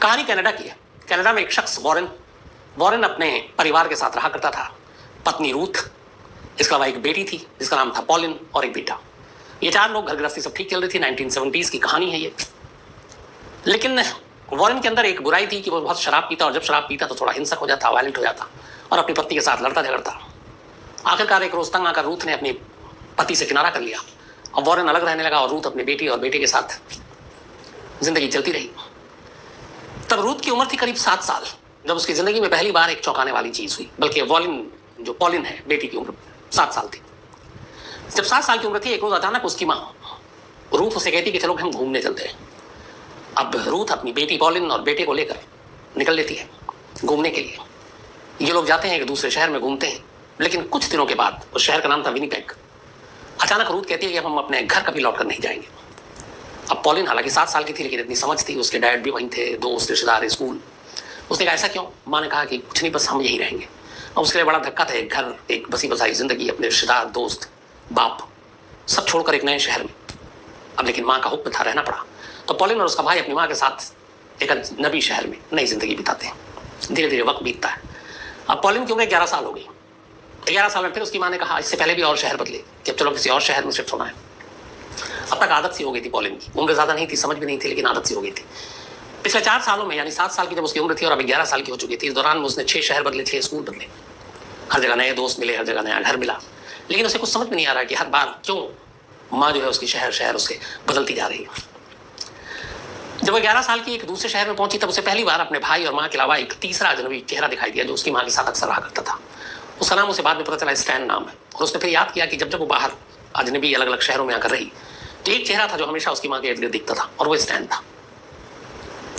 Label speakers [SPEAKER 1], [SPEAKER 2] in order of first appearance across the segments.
[SPEAKER 1] कहानी कनाडा की है। कनाडा में एक शख्स वॉरेन वॉरेन अपने परिवार के साथ रहा करता था। पत्नी रूथ, इसके अलावा एक बेटी थी जिसका नाम था पॉलिन, और एक बेटा। ये 4 लोग, घर गृहस्थी सब ठीक चल रही थी। 1970s की कहानी है ये। लेकिन वॉरेन के अंदर एक बुराई थी कि वो बहुत शराब पीता, और जब शराब पीता तो थोड़ा हिंसक हो जाता, वायलेंट हो जाता, और अपनी पत्नी के साथ लड़ता झगड़ता। आखिरकार एक रोज तंग आकर रूथ ने अपने पति से किनारा कर लिया। अब वॉरेन अलग रहने लगा और रूथ अपनी बेटी और बेटे के साथ जिंदगी चलती रही। तब रूथ की उम्र थी करीब 7 साल, जब उसकी जिंदगी में पहली बार एक चौंकाने वाली चीज हुई। बल्कि जो पॉलिन है, बेटी की उम्र 7 साल थी। जब 7 साल की उम्र थी, एक रोज अचानक उसकी माँ रूथ उसे कहती कि चलो हम घूमने चलते हैं। अब रूथ अपनी बेटी पॉलिन और बेटे को लेकर निकल लेती है घूमने के लिए। ये लोग जाते हैं एक दूसरे शहर में, घूमते हैं। लेकिन कुछ दिनों के बाद, उस शहर का नाम था विनिपेग, अचानक रूथ कहती है कि अब हम अपने घर कभी लौट कर नहीं जाएंगे। अब पॉलिन हालांकि 7 साल की थी, लेकिन इतनी समझ थी, उसके डैड भी वहीं थे, दोस्त रिश्तेदार, स्कूल। उसने कहा ऐसा क्यों? माँ ने कहा कि कुछ नहीं, बस हम यहीं रहेंगे। अब उसके लिए बड़ा धक्का था, एक घर, एक बसी बसाई जिंदगी, अपने रिश्तेदार, दोस्त, बाप, सब छोड़कर एक नए शहर में। अब लेकिन माँ का हुक्म था, रहना पड़ा। तो पॉलिन और उसका भाई अपनी माँ के साथ एक नबी शहर में नई जिंदगी बिताते हैं। धीरे धीरे वक्त बीतता है। अब पॉलिन की उम्र 11 साल हो गई। 11 साल में फिर उसकी माँ ने कहा, इससे पहले भी और शहर बदले कि अब चलो किसी और शहर में शिफ्ट होना है। अब तक आदत सी हो गई थी पॉलिन की। उम्र ज्यादा नहीं थी, समझ भी नहीं थी, लेकिन आदत सी हो गई थी। पिछले 4 सालों में, यानी 7 साल की जब उसकी उम्र थी और अभी 11 साल की हो चुकी थी, इस दौरान में उसने 6 शहर बदले, 6 स्कूल बदले। हर जगह नए दोस्त मिले, हर जगह नया घर मिला। लेकिन उसे कुछ समझ में नहीं आ रहा कि हर बार क्यों माँ जो है उसकी शहर उसके बदलती जा रही है। जब वो 11 साल की एक दूसरे शहर में पहुंची, तब उसे पहली बार अपने भाई और माँ के अलावा एक तीसरा अजनबी चेहरा दिखाई दिया, जो उसकी माँ के साथ अक्सर रहा करता था। उसका नाम उसे बाद में पता चला स्टैन नाम है। और उसने फिर याद किया कि जब वो बाहर अजनबी अलग अलग शहरों में आकर रही, तो एक चेहरा था जो हमेशा उसकी माँ के इर्द गिर्द दिखता था, और वो स्टैन था।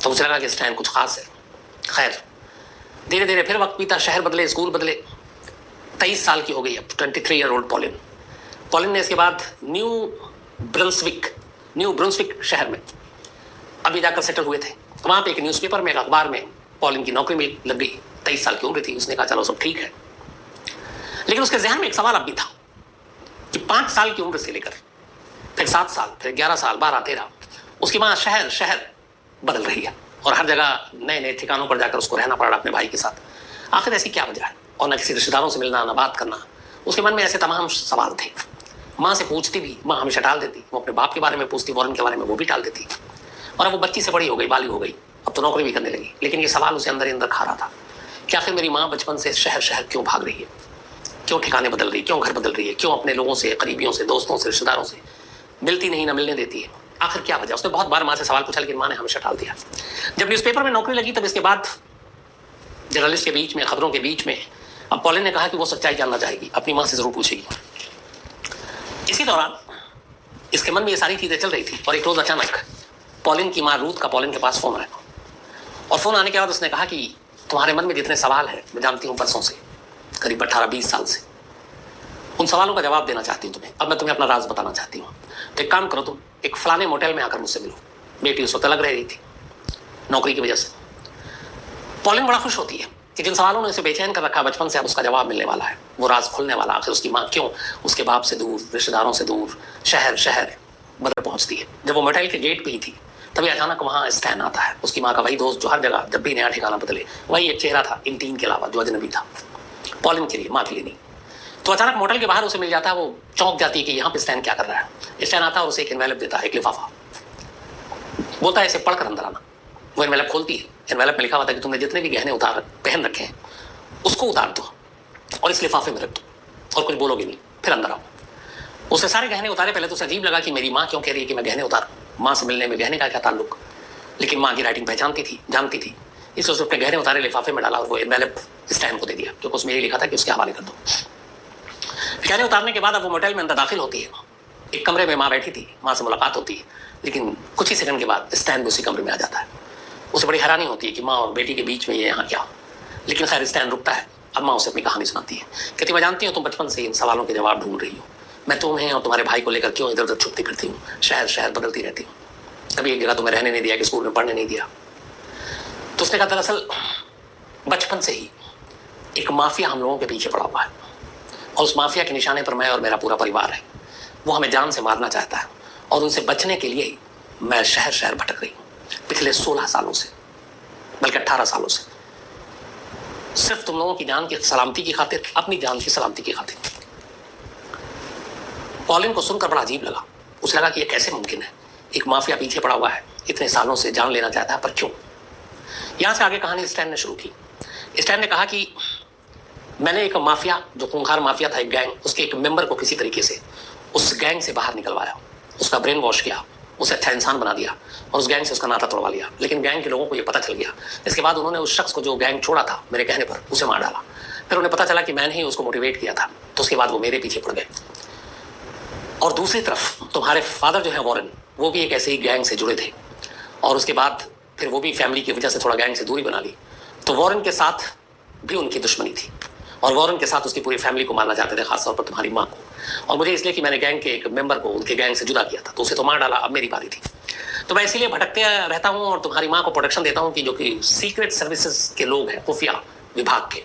[SPEAKER 1] तो उसे लगा कि स्टैन कुछ खास है। खैर, धीरे धीरे फिर वक्त बीता, शहर बदले, स्कूल बदले। 23 साल की हो गई अब 23 ईयर ओल्ड पॉलिन ने इसके बाद न्यू ब्रुंसविक शहर में अभी जाकर सेटल हुए थे। तो वहां पे एक न्यूज़पेपर में, एक अखबार में पॉलिन की नौकरी लग गई। 23 साल की उम्र थी। उसने कहा चलो सब ठीक है। लेकिन उसके जहन में एक सवाल अब भी था कि 5 साल की उम्र से लेकर फिर 7 साल, फिर 11 साल, 12, 13, उसकी माँ शहर बदल रही है, और हर जगह नए नए ठिकानों पर जाकर उसको रहना पड़ रहा अपने भाई के साथ। आखिर ऐसी क्या वजह है? और न किसी रिश्तेदारों से मिलना, न बात करना। उसके मन में ऐसे तमाम सवाल थे। माँ से पूछती भी, माँ हमेशा टाल देती। वो अपने बाप के बारे में पूछती, वॉरेन के बारे में, वो भी टाल देती। और अब वो बच्ची से बड़ी हो गई, बाली हो गई, अब तो नौकरी भी करने लगी। लेकिन ये सवाल उसे अंदर ही अंदर खा रहा था कि आखिर मेरी माँ बचपन से शहर क्यों भाग रही है? क्यों ठिकाने बदल रही है? क्यों घर बदल रही है? क्यों अपने लोगों से, करीबियों से, दोस्तों से, रिश्तेदारों से मिलती नहीं, ना मिलने देती है? आखिर क्या वजह? उसने बहुत बार माँ से सवाल पूछा, लेकिन माँ ने हमेशा टाल दिया। जब न्यूज़पेपर में नौकरी लगी, तब इसके बाद जर्नलिस्ट के बीच में, खबरों के बीच में, अब पॉलिन ने कहा कि वो सच्चाई जानना चाहेगी, अपनी माँ से जरूर पूछेगी। इसी दौरान इसके मन में ये सारी चीजें चल रही थी, और एक रोज अचानक पॉलिन की माँ रूथ का पॉलिन के पास फोन आया। और फोन आने के बाद उसने कहा कि तुम्हारे मन में जितने सवाल हैं, मैं जानती हूँ बरसों से, करीब 18-20 साल से, उन सवालों का जवाब देना चाहती हूँ तुम्हें। अब मैं तुम्हें अपना राज बताना चाहती हूँ। तो एक काम करो, तुम एक फलाने मोटेल में आकर मुझसे मिलो। बेटी उस वक्त अलग रह रही थी नौकरी की वजह से। पॉलिन बड़ा खुश होती है कि जिन सवालों ने उसे बेचैन कर रखा बचपन से, अब उसका जवाब मिलने वाला है, वो राज खुलने वाला। आखिर उसकी माँ क्यों उसके बाप से दूर, रिश्तेदारों से दूर, शहर बदल पहुंचती है। जब वो मोटेल के गेट पे ही थी, तभी अचानक वहां स्टैन आता है, उसकी माँ का वही दोस्त जो हर जगह जब भी नया ठिकाना बदले, वही एक चेहरा था इन 3 के अलावा, जो अजनबी था पॉलिन के लिए, माँ के लिए नहीं। तो अचानक मोटेल के बाहर उसे मिल जाता है। वो चौंक जाती है कि यहाँ पे स्टैन क्या कर रहा है। स्टैन आता है और उसे एक एनवेलप देता है, एक लिफाफा। बोलता है इसे पढ़कर अंदर आना। वो एनवेलप खोलती है। एनवेलप में लिखा हुआ था कि तुमने जितने भी गहने पहन रखे हैं, उसको उतार दो और इस लिफाफे में रख दो, और कुछ बोलोगे नहीं, फिर अंदर आओ। उसने सारे गहने उतारे। पहले तो उसे अजीब लगा कि मेरी माँ क्यों कह रही है कि मैं गहने उतारूं, माँ से मिलने में गहने का क्या ताल्लुक। लेकिन माँ की राइटिंग पहचानती थी, जानती थी, इसलिए उसने अपने गहने उतारे, लिफाफे में डाला, और वो एनवेलप स्टैन को दे दिया, क्योंकि उसमें यही लिखा था कि उसके हवाले कर दो। गहने उतारने के बाद अब वो मोटेल में अंदर दाखिल होती है। एक कमरे में माँ बैठी थी, माँ से मुलाकात होती है। लेकिन कुछ ही सेकंड के बाद स्टैन भी उसी कमरे में आ जाता है। उसे बड़ी हैरानी होती है कि माँ और बेटी के बीच में ये यहाँ क्या। लेकिन खैर स्टैन रुकता है। अब माँ उसे अपनी कहानी सुनाती है। कहती मैं जानती हूँ तुम बचपन से इन सवालों के जवाब ढूंढ रही हो। मैं तुम्हें और तुम्हारे भाई को लेकर क्यों इधर उधर छुपती फिरती हूँ, शहर बदलती रहती हूँ। कभी एक जगह तुम्हें रहने नहीं दिया, कि स्कूल में पढ़ने नहीं दिया। तो उसने कहा दरअसल बचपन से ही एक माफिया हम लोगों के पीछे पड़ा हुआ है, और उस माफिया के निशाने पर मैं और मेरा पूरा परिवार है। वो हमें जान से मारना चाहता है, और उनसे बचने के लिए ही मैं शहर भटक रही हूँ पिछले 16 सालों से। बल्कि 18 सालों से, सिर्फ तुम लोगों की जान की सलामती की खातिर, अपनी जान की सलामती की खातिर। पॉलिन को सुनकर बड़ा अजीब लगा। उसे लगा कि यह कैसे मुमकिन है, एक माफिया पीछे पड़ा हुआ है, इतने सालों से जान लेना चाहता है, पर क्यों? यहां से आगे कहानी स्टैन ने शुरू की। स्टैन ने कहा कि मैंने एक माफिया, जो खूंखार माफिया था, एक गैंग, उसके एक मेंबर को किसी तरीके से उस गैंग से बाहर निकलवाया, उसका ब्रेन वॉश किया, उसे अच्छा इंसान बना दिया और उस गैंग से उसका नाता तोड़वा लिया। लेकिन गैंग के लोगों को यह पता चल गया। इसके बाद उन्होंने उस शख्स को, जो गैंग छोड़ा था मेरे कहने पर, उसे मार डाला। फिर उन्हें पता चला कि मैंने ही उसको मोटिवेट किया था, तो उसके बाद वो मेरे पीछे पड़ गए। और दूसरी तरफ तुम्हारे फादर जो है वॉरेन, वो भी एक ऐसे ही गैंग से जुड़े थे और उसके बाद फिर वो भी फैमिली की वजह से थोड़ा गैंग से दूरी बना ली। तो वॉरेन के साथ भी उनकी दुश्मनी थी और वॉरेन के साथ उसकी पूरी फैमिली को मारना चाहते थे, खासतौर पर तुम्हारी माँ को। और मुझे इसलिए कि मैंने गैंग के एक मेंबर को उनके गैंग से जुदा किया था, तो उसे तो मार डाला, अब मेरी बारी थी। तो मैं इसीलिए भटकते रहता हूँ और तुम्हारी माँ को प्रोटेक्शन देता हूँ कि जो कि सीक्रेट सर्विसेज के लोग हैं, खुफिया विभाग के,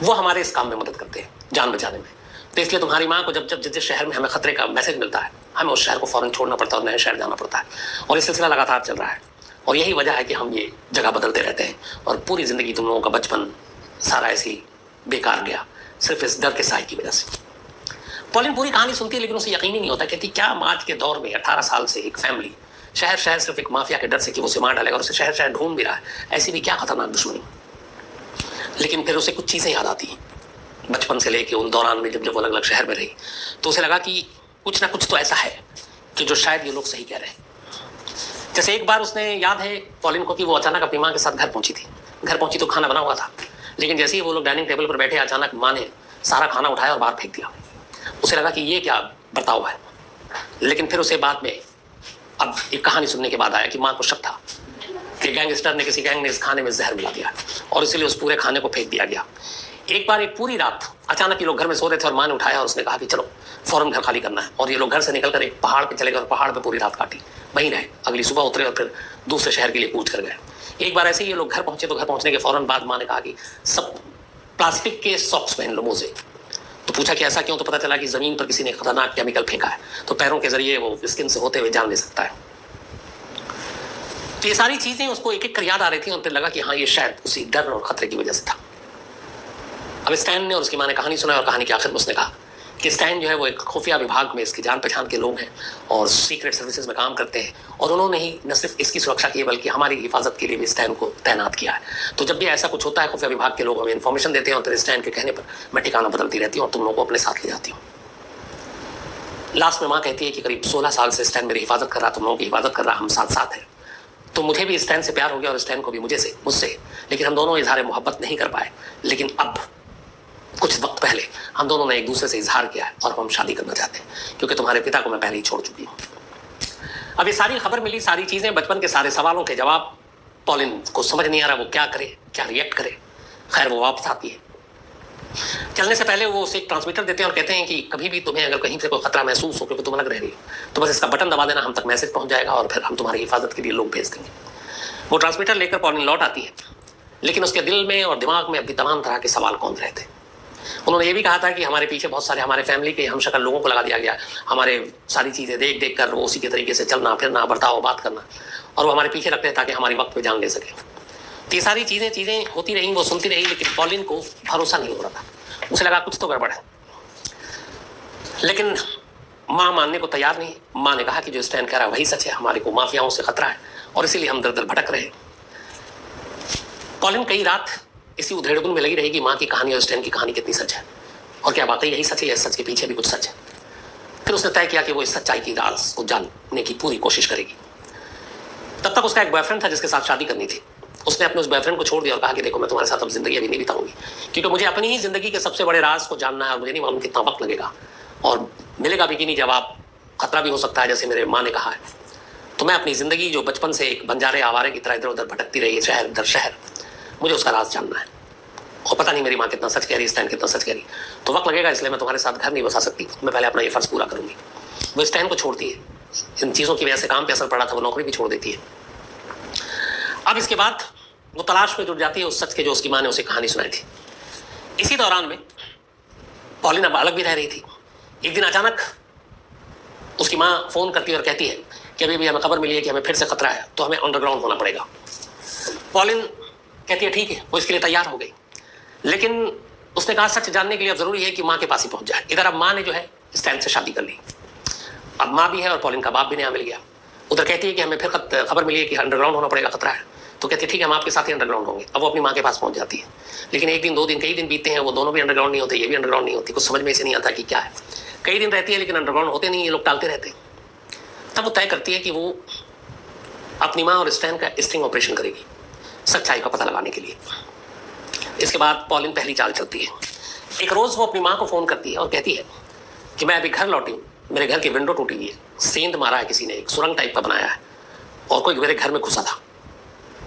[SPEAKER 1] वो हमारे इस काम में मदद करते हैं, जान बचाने में। तो इसलिए तुम्हारी माँ को जब जब जिस शहर में हमें खतरे का मैसेज मिलता है, हमें उस शहर को फौरन छोड़ना पड़ता है और नए शहर जाना पड़ता है। और ये सिलसिला लगातार चल रहा है और यही वजह है कि हम ये जगह बदलते रहते हैं और पूरी जिंदगी तुम लोगों का बचपन सारा ऐसे ही बेकार गया, सिर्फ इस डर के साय की वजह से। पॉलिन पूरी कहानी सुनती है लेकिन उसे यकीन ही नहीं होता। कहती क्या आज के दौर में 18 साल से एक फैमिली शहर शहर सिर्फ एक माफिया के डर से कि वो उसे मार डालेगा और उसे शहर शहर ढूंढ भी रहा है, ऐसी भी क्या खतरनाक दुश्मनी। लेकिन फिर उसे कुछ चीजें याद आती हैं बचपन से लेके उन दौरान में, जब जब वो अलग अलग शहर में रही, तो उसे लगा कि कुछ ना कुछ तो ऐसा है कि जो शायद ये लोग सही कह रहे हैं। जैसे एक बार उसने, याद है पॉलिन को, कि वो अचानक अपनी माँ के साथ घर पहुंची थी। घर पहुंची तो खाना बना हुआ था, लेकिन जैसे ही वो लोग डाइनिंग टेबल पर बैठे, अचानक माँ ने सारा खाना उठाया और बाहर फेंक दिया। उसे लगा कि ये क्या बर्ताव है। लेकिन फिर उसे बाद में, अब एक कहानी सुनने के बाद आया कि माँ को शक था कि गैंगस्टर ने, किसी गैंग ने इस खाने में जहर मिला दिया और इसीलिए उस पूरे खाने को फेंक दिया गया। एक बार एक पूरी रात अचानक ये लोग घर में सो रहे थे और माँ ने उठाया और उसने कहा कि चलो फौरन घर खाली करना है। और ये लोग घर से निकलकर एक पहाड़ पे चले गए और पहाड़ पे पूरी रात काटी, वहीं रहे। अगली सुबह उतरे और फिर दूसरे शहर के लिए कूच कर गए। एक बार ऐसे ही ये लोग घर पहुंचे तो घर पहुंचने के फौरन बाद माँ ने कहा कि सब प्लास्टिक के सॉक्स पहन लो, मोजे। तो पूछा कि ऐसा क्यों? तो पता चला कि जमीन पर किसी ने खतरनाक केमिकल फेंका है, तो पैरों के जरिए वो स्किन से होते हुए जान ले सकता है। तो ये सारी चीजें उसको एक एक कर याद आ रही थी और फिर लगा कि हाँ, ये शायद उसी डर और खतरे की वजह से था। अब स्टैन ने और उसकी माँ ने कहानी सुनाई और कहानी के आखिर में उसने कहा कि स्टैन जो है वो एक खुफिया विभाग में इसकी जान पहचान के लोग हैं और सीक्रेट सर्विसेज में काम करते हैं और उन्होंने ही न सिर्फ इसकी सुरक्षा की बल्कि हमारी हिफाजत के लिए भी स्टैन को तैनात किया है। तो जब भी ऐसा कुछ होता है, खुफिया विभाग के लोग हमें इन्फॉर्मेशन देते हैं और फिर स्टैन के कहने पर मैं ठिकाना बदलती रहती हूँ और तुम लोगों को अपने साथ ले जाती हूँ। लास्ट में माँ कहती है कि करीब 16 साल से स्टैन मेरी हिफाजत कर रहा, तुम लोगों की हिफाजत कर रहा, हम साथ साथ हैं। तो मुझे भी स्टैन से प्यार हो गया और स्टैन को भी मुझसे, लेकिन हम दोनों इजहार मोहब्बत नहीं कर पाए। लेकिन अब कुछ वक्त पहले हम दोनों ने एक दूसरे से इजहार किया है और हम शादी करना चाहते हैं, क्योंकि तुम्हारे पिता को मैं पहले ही छोड़ चुकी हूँ। अब ये सारी खबर मिली, सारी चीजें, बचपन के सारे सवालों के जवाब, पॉलिन को समझ नहीं आ रहा वो क्या करे, क्या रिएक्ट करे। खैर वो वापस आती है। चलने से पहले वो उसे एक ट्रांसमीटर देते हैं और कहते हैं कि कभी भी तुम्हें अगर कहीं से कोई खतरा महसूस हो, क्योंकि तुम अलग रह रही हो, तो बस इसका बटन दबा देना, हम तक मैसेज पहुंच जाएगा और फिर हम तुम्हारी हिफाजत के लिए लोग भेज देंगे। वो ट्रांसमीटर लेकर पॉलिन लौट आती है, लेकिन उसके दिल में और दिमाग में अभी तमाम तरह के सवाल कौन रहे थे। उन्होंने ये भी कहा था कि हमारे पीछे बहुत सारे हमारे फैमिली के हम शक्ल लोगों को लगा दिया गया, हमारे सारी चीज़ें देख देख कर वो उसी के तरीके से चलना फिरना, बर्ताव, बात करना, और वो हमारे पीछे रखते हैं ताकि हमारी वक्त पे जान ले सके। तो ये सारी चीज़ें होती रही, वो सुनती रही, लेकिन पॉलिन को भरोसा नहीं हो रहा था। उसे लगा कुछ तो गड़बड़ है, लेकिन माँ मानने को तैयार नहीं। माँ ने कहा कि जो स्टैन कह रहा है वही सच है, हमारे को माफियाओं से खतरा है और इसीलिए हम दर दर भटक रहे हैं। पॉलिन कई रात इसी उधेड़बुन में लगी रहेगी, माँ की कहानी और स्टैन की कहानी कितनी सच है और क्या बात है यही सच है या सच के पीछे भी कुछ सच है। फिर उसने तय किया कि वो इस सच्चाई की राज को जानने की पूरी कोशिश करेगी। तब तक उसका एक बॉयफ्रेंड था जिसके साथ शादी करनी थी। उसने अपने उस बॉयफ्रेंड को छोड़ दिया और कहा कि देखो मैं तुम्हारे साथ अब जिंदगी अभी नहीं बिताऊंगी, क्योंकि मुझे अपनी ही जिंदगी के सबसे बड़े राज को जानना है और मुझे नहीं मालूम कितना वक्त लगेगा और मिलेगा भी कि नहीं जवाब, खतरा भी हो सकता है जैसे मेरे माँ ने कहा है। तो मैं अपनी जिंदगी जो बचपन से एक बंजारे आवारे की तरह इधर उधर भटकती रही है शहर दर शहर, मुझे उसका राज जानना है। और पता नहीं मेरी माँ कितना सच कह रही, स्टैन कितना सच कह रही, तो वक्त लगेगा, इसलिए मैं तुम्हारे साथ घर नहीं बसा सकती, मैं पहले अपना ये फर्ज पूरा करूंगी। वो स्टैन को छोड़ती है, इन चीज़ों की वजह से काम पे असर पड़ा था, वो नौकरी भी छोड़ देती है। अब इसके बाद वो तलाश में जुट जाती है उस सच के जो उसकी माँ ने उसे कहानी सुनाई थी। इसी दौरान में पॉलिन अब अलग भी रह रही थी। एक दिन अचानक उसकी माँ फोन करती है और कहती है कि अभी भी हमें खबर मिली है कि हमें फिर से खतरा है, तो हमें अंडरग्राउंड होना पड़ेगा। पॉलिन कहती है ठीक है, वो इसके लिए तैयार हो गई, लेकिन उसने कहा सच जानने के लिए अब जरूरी है कि माँ के पास ही पहुंच जाए। इधर अब माँ ने जो है स्टैन से शादी कर ली, अब माँ भी है और पॉलिन का बाप भी नया मिल गया। उधर कहती है कि हमें फिर खबर मिली है कि अंडरग्राउंड होना पड़ेगा, खतरा है। तो कहती है ठीक है, हम आपके साथ ही अंडरग्राउंड होंगे। अब वो अपनी माँ के पास पहुंच जाती है, लेकिन एक दिन, 2 दिन, कई दिन बीतते हैं, वो दोनों भी अंडरग्राउंड नहीं होते, ये भी अंडरग्राउंड नहीं होती। कुछ समझ में इसे नहीं आता कि क्या है। कई दिन रहती है लेकिन अंडरग्राउंड होते नहीं, ये लोग टालते रहते। तब वो तय करती है कि वो अपनी माँ और स्टैन का स्टिंग ऑपरेशन करेगी, सच्चाई का पता लगाने के लिए। इसके बाद पॉलिन पहली चाल चलती है। एक रोज वो अपनी माँ को फोन करती है और कहती है कि मैं अभी घर लौटी हूँ, मेरे घर की विंडो टूटी हुई है, सेंध मारा है किसी ने, एक सुरंग टाइप का बनाया है, और कोई मेरे घर में घुसा था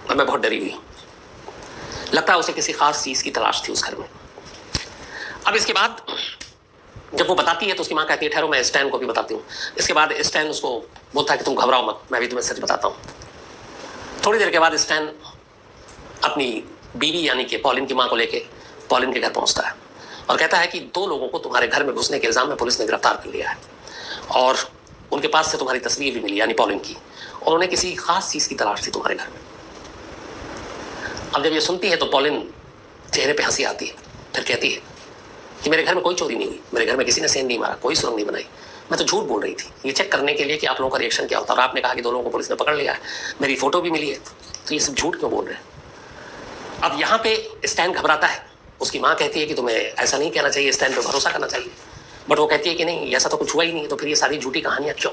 [SPEAKER 1] और मैं बहुत डरी हुई हूँ। लगता है उसे किसी खास चीज की तलाश थी उस घर में। अब इसके बाद जब वो बताती है तो उसकी माँ कहती है ठहरो, मैं स्टैन को भी बताती हूँ। इसके बाद स्टैन उसको बोलता है कि तुम घबराओ मत, मैं भी तुम्हें सच बताता हूँ। थोड़ी देर के बाद स्टैन अपनी बीवी यानी कि पॉलिन की माँ को लेके पॉलिन के घर पहुंचता है और कहता है कि 2 लोगों को तुम्हारे घर में घुसने के इल्जाम में पुलिस ने गिरफ्तार कर लिया है, और उनके पास से तुम्हारी तस्वीर भी मिली यानी पॉलिन की, और उन्हें किसी खास चीज की तलाश थी तुम्हारे घर में। अब जब ये सुनती है तो पॉलिन चेहरे पे हंसी आती है, फिर कहती है कि मेरे घर में कोई चोरी नहीं हुई, मेरे घर में किसी ने सेंध नहीं मारा, कोई सुरंग नहीं बनाई, मैं तो झूठ बोल रही थी ये चेक करने के लिए कि आप लोगों का रिएक्शन क्या होता है। और आपने कहा कि 2 लोगों को पुलिस ने पकड़ लिया है, मेरी फोटो भी मिली है, तो ये सब झूठ क्यों बोल रहे हैं। अब यहाँ पे स्टैन घबराता है। उसकी माँ कहती है कि तुम्हें ऐसा नहीं कहना चाहिए, स्टैन पे भरोसा करना चाहिए, बट वो कहती है कि नहीं, ऐसा तो कुछ हुआ ही नहीं, तो फिर ये सारी झूठी कहानियां क्यों।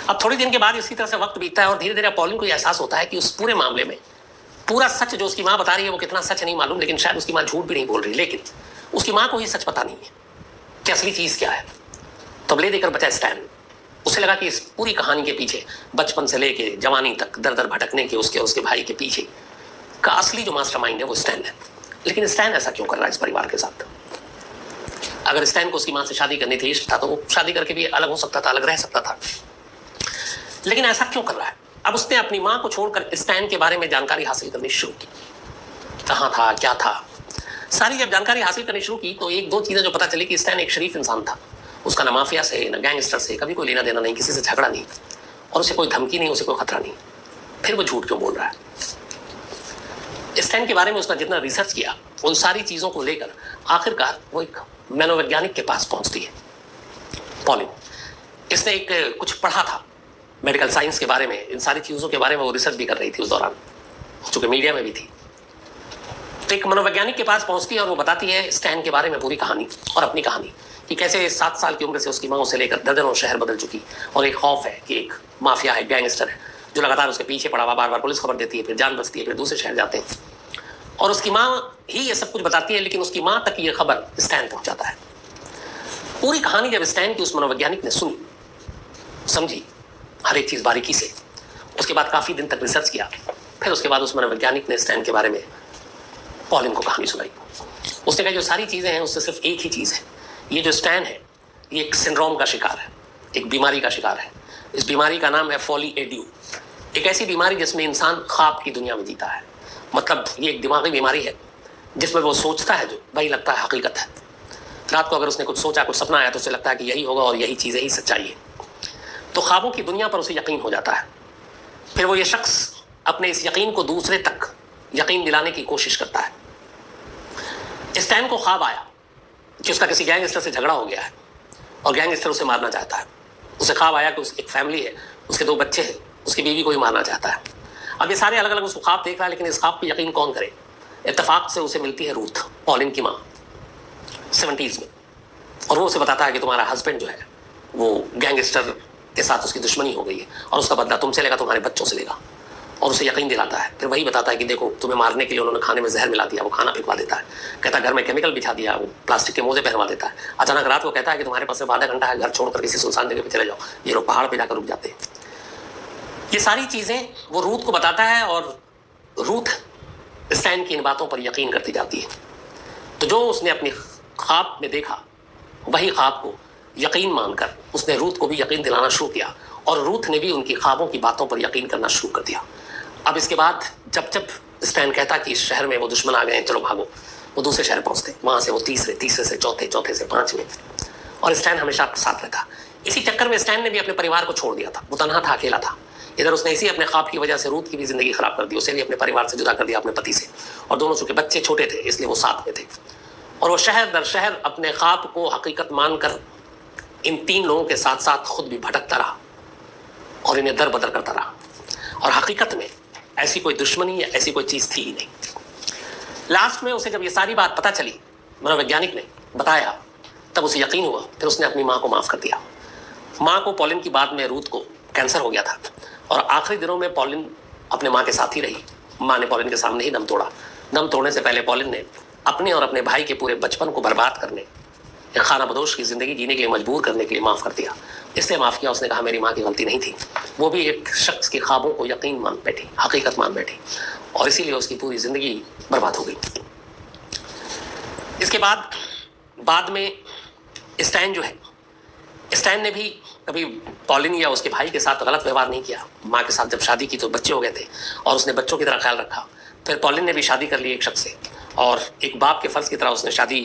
[SPEAKER 1] अब थोड़ी दिन के बाद इसी तरह से वक्त बीतता है और धीरे धीरे पॉलिन को एहसास होता है कि उस पूरे मामले में पूरा सच जो उसकी माँ बता रही है वो कितना सच नहीं मालूम, लेकिन शायद उसकी माँ झूठ भी नहीं बोल रही, लेकिन उसकी माँ को ही सच पता नहीं है कि असली चीज क्या है। तब ले देकर बचा स्टैन। उसे लगा कि इस पूरी कहानी के पीछे बचपन से लेके जवानी तक दर दर भटकने के उसके भाई के पीछे का असली जो मास्टरमाइंड है वो स्टैन है। लेकिन स्टैन ऐसा क्यों कर रहा है इस परिवार के साथ। अगर स्टैन को उसकी माँ से शादी करनी थी, इश्क था, तो वो शादी करके भी अलग हो सकता था, अलग रह सकता था, लेकिन ऐसा क्यों कर रहा है। अब उसने अपनी माँ को छोड़कर स्टैन के बारे में जानकारी हासिल करनी शुरू की, कहाँ था, क्या था, सारी जब जानकारी हासिल करनी शुरू की तो 1-2 चीजें जो पता चली कि स्टैन एक शरीफ इंसान था। उसका ना माफिया से, ना गैंगस्टर से कभी कोई लेना देना नहीं, किसी से झगड़ा नहीं, और उसे कोई धमकी नहीं, उसे कोई खतरा नहीं। फिर वो झूठ क्यों बोल रहा है। स्टैन के बारे में उसने जितना रिसर्च किया, उन सारी चीजों को लेकर आखिरकार वो एक मनोवैज्ञानिक के पास पहुंचती है पॉलिन। इसने एक कुछ पढ़ा था मेडिकल साइंस के बारे में, इन सारी चीजों के बारे में वो रिसर्च भी कर रही थी उस दौरान, चूंकि मीडिया में भी थी। तो एक मनोवैज्ञानिक के पास पहुंचती है और वो बताती है स्टैन के बारे में पूरी कहानी और अपनी कहानी, कि कैसे 7 साल की उम्र से उसकी माँ उसे लेकर दर्जनों शहर बदल चुकी, और एक खौफ है कि एक माफिया है, गैंगस्टर है, जो लगातार उसके पीछे पड़ा हुआ, बार बार पुलिस खबर देती है, फिर जान बचती है, फिर दूसरे शहर जाते हैं, और उसकी माँ ही ये सब कुछ बताती है, लेकिन उसकी माँ तक ये खबर स्टैन पहुंच जाता है। पूरी कहानी जब स्टैन की उस मनोवैज्ञानिक ने सुनी, समझी हर एक चीज बारीकी से, उसके बाद काफी दिन तक रिसर्च किया, फिर उसके बाद उस मनोवैज्ञानिक ने स्टैन के बारे में पॉलिन को कहानी सुनाई। उसने कहा जो सारी चीजें हैं उससे सिर्फ एक ही चीज है, ये जो स्टैन है ये एक सिंड्रोम का शिकार है, एक बीमारी का शिकार है। इस बीमारी का नाम है फॉली एड्यू, एक ऐसी बीमारी जिसमें इंसान ख्वाब की दुनिया में जीता है। मतलब ये एक दिमागी बीमारी है जिसमें वो सोचता है जो वही लगता है हकीकत है। रात को अगर उसने कुछ सोचा, कुछ सपना आया, तो उसे लगता है कि यही होगा और यही चीज़, यही सच्चाई है। तो ख्वाबों की दुनिया पर उसे यकीन हो जाता है। फिर वो ये शख्स अपने इस यकीन को दूसरे तक यकीन दिलाने की कोशिश करता है। स्टैन को ख्वाब आया कि उसका किसी गैंगस्टर से झगड़ा हो गया है और गैंगस्टर उसे मारना चाहता है। उसे ख्वाब आया कि एक फैमिली है, उसके 2 बच्चे हैं, उसकी बीवी को ही मारना चाहता है। अब ये सारे अलग अलग उसको ख्वाब देख रहा है, लेकिन इस ख्वाब पे यकीन कौन करे। इत्तेफाक से उसे मिलती है रूथ, पॉलिन की माँ, 70s में, और वो उसे बताता है कि तुम्हारा हस्बैंड जो है वो गैंगस्टर के साथ उसकी दुश्मनी हो गई है और उसका बदला तुमसे लेगा, तुम्हारे बच्चों से लेगा, और उसे यकीन दिलाता है। फिर वही बताता है कि देखो तुम्हें मारने के लिए उन्होंने खाने में जहर मिला दिया, वो खाना फेंकवा देता है, कहता है घर में केमिकल बिछा दिया, वो प्लास्टिक के मोजे पहनवा देता है। अचानक रात को कहता है कि तुम्हारे पास सिर्फ आधा घंटा है, घर छोड़कर किसी सुनसान जगह पर चले जाओ। ये लोग पहाड़ पर जाकर रुक जाते हैं। ये सारी चीजें वो रूथ को बताता है और रूथ स्टैन की इन बातों पर यकीन करती जाती है। तो जो उसने अपने ख्वाब में देखा, वही ख्वाब को यकीन मानकर उसने रूथ को भी यकीन दिलाना शुरू किया, और रूथ ने भी उनकी ख्वाबों की बातों पर यकीन करना शुरू कर दिया। अब इसके बाद जब जब स्टैन कहता कि इस शहर में वो दुश्मन आ गए, चलो भागो, वो दूसरे शहर पहुंचते, वहां से वो तीसरे से चौथे, चौथे से 5वें, और स्टैन हमेशा साथ रहता। इसी चक्कर में स्टैन ने भी अपने परिवार को छोड़ दिया था। वो तनहा था, अकेला था, इधर उसने इसी अपने ख्वाब की वजह से रूथ की भी जिंदगी खराब कर दी, उसे भी अपने परिवार से जुदा कर दिया, अपने पति से। और दोनों चूंकि बच्चे छोटे थे इसलिए वो साथ में थे, और वो शहर दर शहर अपने ख्वाब को हकीकत मानकर इन 3 लोगों के साथ साथ खुद भी भटकता रहा और इन्हें दर बदर करता रहा। और हकीकत में ऐसी कोई दुश्मनी या ऐसी कोई चीज थी ही नहीं। लास्ट में उसे जब ये सारी बात पता चली, मनोवैज्ञानिक ने बताया, तब उसे यकीन हुआ। फिर उसने अपनी माँ को माफ कर दिया। माँ को पॉलिन की बाद में रूथ को कैंसर हो गया था, और आखिरी दिनों में पॉलिन अपने माँ के साथ ही रही। माँ ने पॉलिन के सामने ही दम तोड़ा। दम तोड़ने से पहले पॉलिन ने अपने और अपने भाई के पूरे बचपन को बर्बाद करने, एक खानाबदोश की जिंदगी जीने के लिए मजबूर करने के लिए माफ कर दिया। इसलिए माफ किया, उसने कहा मेरी माँ की गलती नहीं थी, वो भी एक शख्स के ख्वाबों को यकीन मान बैठी, हकीकत मान बैठी, और इसीलिए उसकी पूरी जिंदगी बर्बाद हो गई। इसके बाद में स्टैन जो है, स्टैन ने भी कभी पॉलिन या उसके भाई के साथ गलत व्यवहार नहीं किया। माँ के साथ जब शादी की तो बच्चे हो गए थे और उसने बच्चों की तरह ख्याल रखा। फिर पॉलिन ने भी शादी कर ली एक शख्स से, और एक बाप के फर्ज की तरह उसने शादी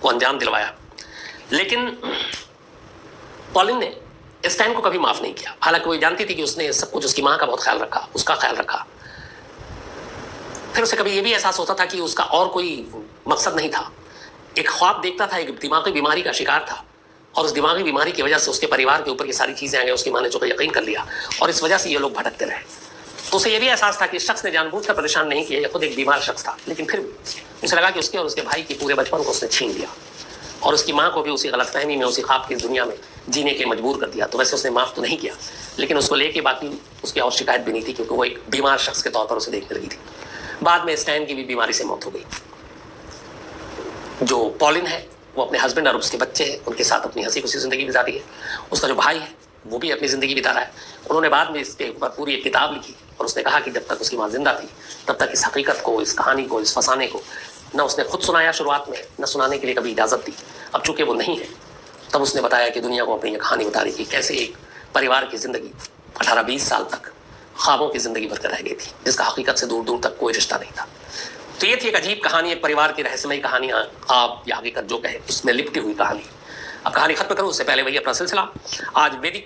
[SPEAKER 1] को अंजाम दिलवाया। लेकिन पॉलिन ने स्टैन को कभी माफ नहीं किया, हालांकि वो जानती थी कि उसने सब कुछ उसकी माँ का बहुत ख्याल रखा, उसका ख्याल रखा। फिर उसे कभी ये भी एहसास होता था कि उसका और कोई मकसद नहीं था। एक ख्वाब देखता था, एक दिमागी बीमारी का शिकार था, और उस दिमागी बीमारी की वजह से उसके परिवार के ऊपर ये सारी चीजें आ गई। उसकी माँ ने जो यकीन कर लिया, और इस वजह से ये लोग भटकते रहे। तो उसे ये भी एहसास था कि इस शख्स ने जानबूझकर परेशान नहीं किया, ये खुद एक बीमार शख्स था, लेकिन फिर भी उसे लगा कि उसके और उसके भाई के पूरे बचपन को उसने छीन लिया, और उसकी माँ को भी उसी गलतफहमी में, उसी ख्वाब की दुनिया में जीने के लिए मजबूर कर दिया। तो वैसे उसने माफ तो नहीं किया, लेकिन उसको लेके बाकी उसकी और शिकायत भी नहीं थी, क्योंकि वो एक बीमार शख्स के तौर पर उसे देखने लगी थी। बाद में स्टैन की भी बीमारी से मौत हो गई। जो पॉलिन है वो अपने हस्बैंड और उसके बच्चे हैं, उनके साथ अपनी हंसी खुशी जिंदगी बिता रही है। उसका जो भाई है वो भी अपनी जिंदगी बिता रहा है। उन्होंने बाद में इसके ऊपर पूरी एक किताब लिखी, और उसने कहा कि जब तक उसकी माँ जिंदा थी तब तक इस हकीकत को, इस कहानी को, इस फसाने को न उसने खुद सुनाया शुरुआत में, न सुनाने के लिए कभी इजाजत दी। अब चूंकि वो नहीं है, तब उसने बताया कि दुनिया को अपनी एक कहानी बता रही थी, कैसे एक परिवार की जिंदगी 18-20 साल तक ख्वाबों की जिंदगी भरकर रह गई थी, जिसका हकीकत से दूर दूर तक कोई रिश्ता नहीं था। तो ये थी एक अजीब कहानी, एक परिवार की रहस्यमयी कहानी, ख्वाब या हकीकत जो कहे उसमें लिपटी हुई कहानी। अब कहानी खत्म करूं उससे पहले वही अपना सिलसिला। आज वेदिक